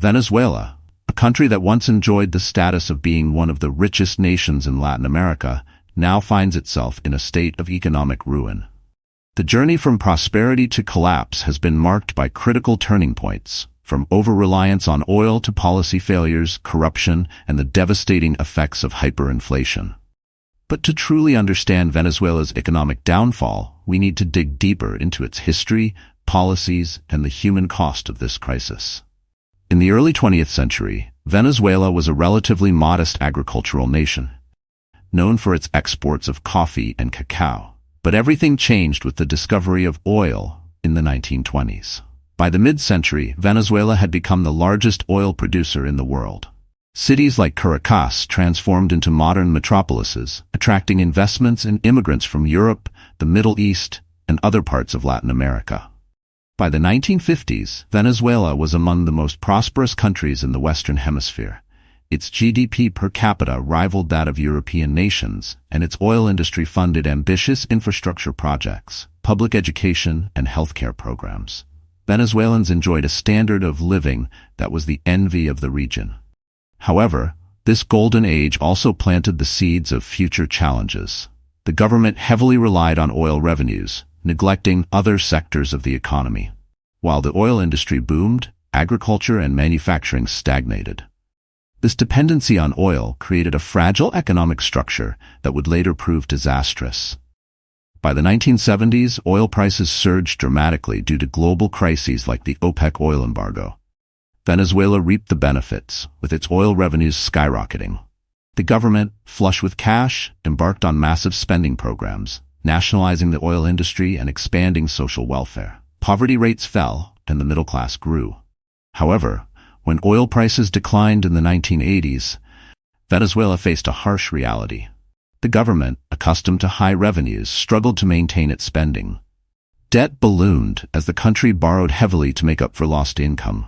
Venezuela, a country that once enjoyed the status of being one of the richest nations in Latin America, now finds itself in a state of economic ruin. The journey from prosperity to collapse has been marked by critical turning points, from over-reliance on oil to policy failures, corruption, and the devastating effects of hyperinflation. But to truly understand Venezuela's economic downfall, we need to dig deeper into its history, policies, and the human cost of this crisis. In the early 20th century, Venezuela was a relatively modest agricultural nation, known for its exports of coffee and cacao. But everything changed with the discovery of oil in the 1920s. By the mid-century, Venezuela had become the largest oil producer in the world. Cities like Caracas transformed into modern metropolises, attracting investments and immigrants from Europe, the Middle East, and other parts of Latin America. By the 1950s, Venezuela was among the most prosperous countries in the Western Hemisphere. Its GDP per capita rivaled that of European nations, and its oil industry funded ambitious infrastructure projects, public education, and healthcare programs. Venezuelans enjoyed a standard of living that was the envy of the region. However, this golden age also planted the seeds of future challenges. The government heavily relied on oil revenues, neglecting other sectors of the economy. While the oil industry boomed, agriculture and manufacturing stagnated. This dependency on oil created a fragile economic structure that would later prove disastrous. By the 1970s, oil prices surged dramatically due to global crises like the OPEC oil embargo. Venezuela reaped the benefits, with its oil revenues skyrocketing. The government, flush with cash, embarked on massive spending programs, nationalizing the oil industry and expanding social welfare. Poverty rates fell, and the middle class grew. However, when oil prices declined in the 1980s, Venezuela faced a harsh reality. The government, accustomed to high revenues, struggled to maintain its spending. Debt ballooned as the country borrowed heavily to make up for lost income.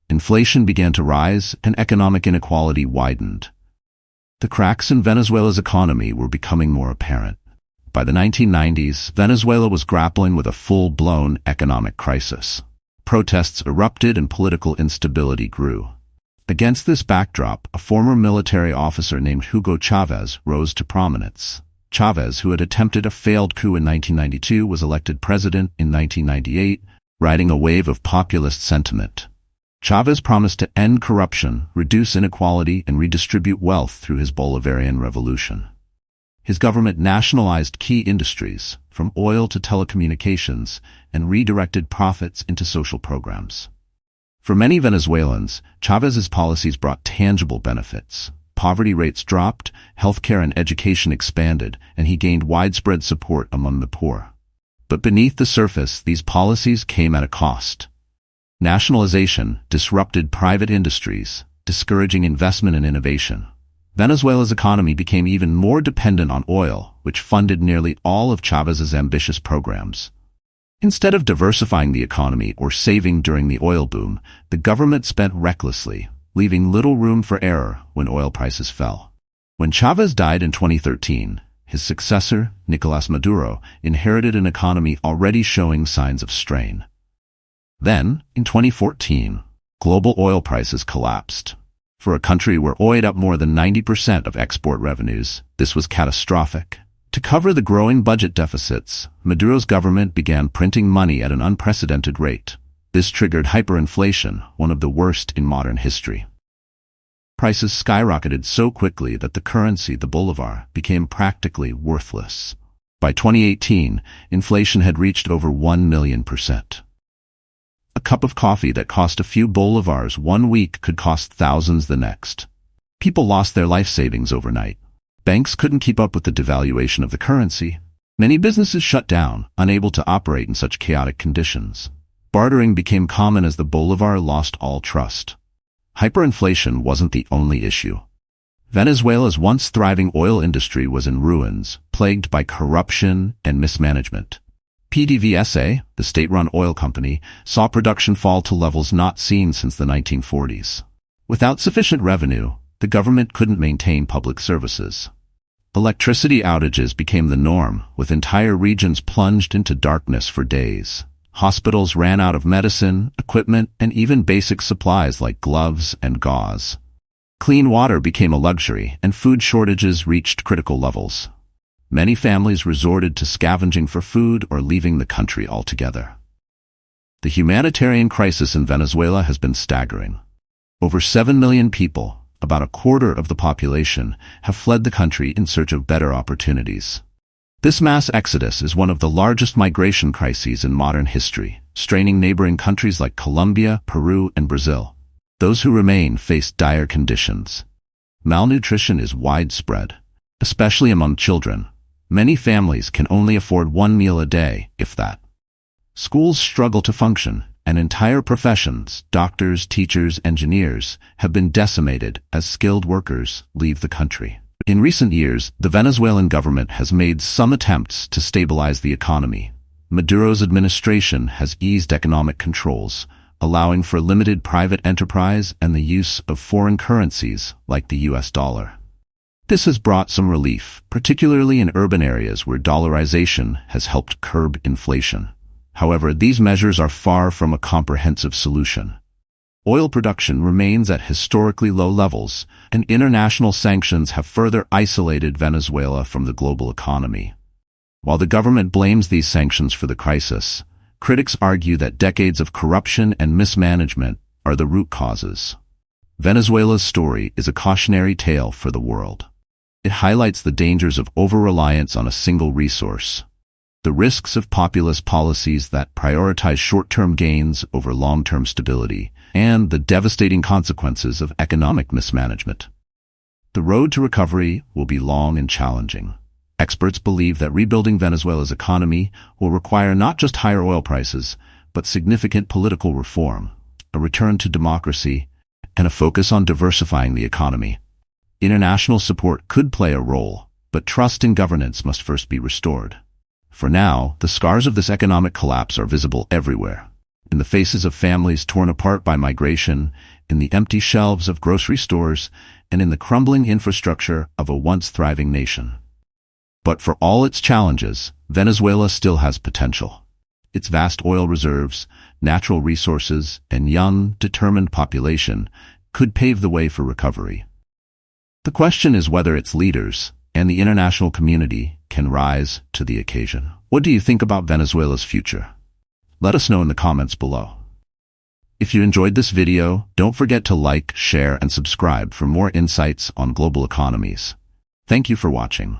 Inflation began to rise, and economic inequality widened. The cracks in Venezuela's economy were becoming more apparent. By the 1990s, Venezuela was grappling with a full-blown economic crisis. Protests erupted and political instability grew. Against this backdrop, a former military officer named Hugo Chavez rose to prominence. Chavez, who had attempted a failed coup in 1992, was elected president in 1998, riding a wave of populist sentiment. Chavez promised to end corruption, reduce inequality, and redistribute wealth through his Bolivarian revolution. His government nationalized key industries, from oil to telecommunications, and redirected profits into social programs. For many Venezuelans, Chavez's policies brought tangible benefits. Poverty rates dropped, healthcare and education expanded, and he gained widespread support among the poor. But beneath the surface, these policies came at a cost. Nationalization disrupted private industries, discouraging investment and innovation. Venezuela's economy became even more dependent on oil, which funded nearly all of Chavez's ambitious programs. Instead of diversifying the economy or saving during the oil boom, the government spent recklessly, leaving little room for error when oil prices fell. When Chavez died in 2013, his successor, Nicolás Maduro, inherited an economy already showing signs of strain. Then, in 2014, global oil prices collapsed. For a country where oil made up more than 90% of export revenues, this was catastrophic. To cover the growing budget deficits, Maduro's government began printing money at an unprecedented rate. This triggered hyperinflation, one of the worst in modern history. Prices skyrocketed so quickly that the currency, the bolivar, became practically worthless. By 2018, inflation had reached over 1,000,000%. A cup of coffee that cost a few bolivars one week could cost thousands the next. People lost their life savings overnight. Banks couldn't keep up with the devaluation of the currency. Many businesses shut down, unable to operate in such chaotic conditions. Bartering became common as the bolivar lost all trust. Hyperinflation wasn't the only issue. Venezuela's once thriving oil industry was in ruins, plagued by corruption and mismanagement. PDVSA, the state-run oil company, saw production fall to levels not seen since the 1940s. Without sufficient revenue, the government couldn't maintain public services. Electricity outages became the norm, with entire regions plunged into darkness for days. Hospitals ran out of medicine, equipment, and even basic supplies like gloves and gauze. Clean water became a luxury, and food shortages reached critical levels. Many families resorted to scavenging for food or leaving the country altogether. The humanitarian crisis in Venezuela has been staggering. Over 7 million people, about a quarter of the population, have fled the country in search of better opportunities. This mass exodus is one of the largest migration crises in modern history, straining neighboring countries like Colombia, Peru, and Brazil. Those who remain face dire conditions. Malnutrition is widespread, especially among children. Many families can only afford one meal a day, if that. Schools struggle to function, and entire professions, doctors, teachers, engineers, have been decimated as skilled workers leave the country. In recent years, the Venezuelan government has made some attempts to stabilize the economy. Maduro's administration has eased economic controls, allowing for limited private enterprise and the use of foreign currencies like the US dollar. This has brought some relief, particularly in urban areas where dollarization has helped curb inflation. However, these measures are far from a comprehensive solution. Oil production remains at historically low levels, and international sanctions have further isolated Venezuela from the global economy. While the government blames these sanctions for the crisis, critics argue that decades of corruption and mismanagement are the root causes. Venezuela's story is a cautionary tale for the world. It highlights the dangers of over-reliance on a single resource, the risks of populist policies that prioritize short-term gains over long-term stability, and the devastating consequences of economic mismanagement. The road to recovery will be long and challenging. Experts believe that rebuilding Venezuela's economy will require not just higher oil prices, but significant political reform, a return to democracy, and a focus on diversifying the economy. International support could play a role, but trust in governance must first be restored. For now, the scars of this economic collapse are visible everywhere. In the faces of families torn apart by migration, in the empty shelves of grocery stores, and in the crumbling infrastructure of a once thriving nation. But for all its challenges, Venezuela still has potential. Its vast oil reserves, natural resources, and young, determined population could pave the way for recovery. The question is whether its leaders and the international community can rise to the occasion. What do you think about Venezuela's future? Let us know in the comments below. If you enjoyed this video, don't forget to like, share, and subscribe for more insights on global economies. Thank you for watching.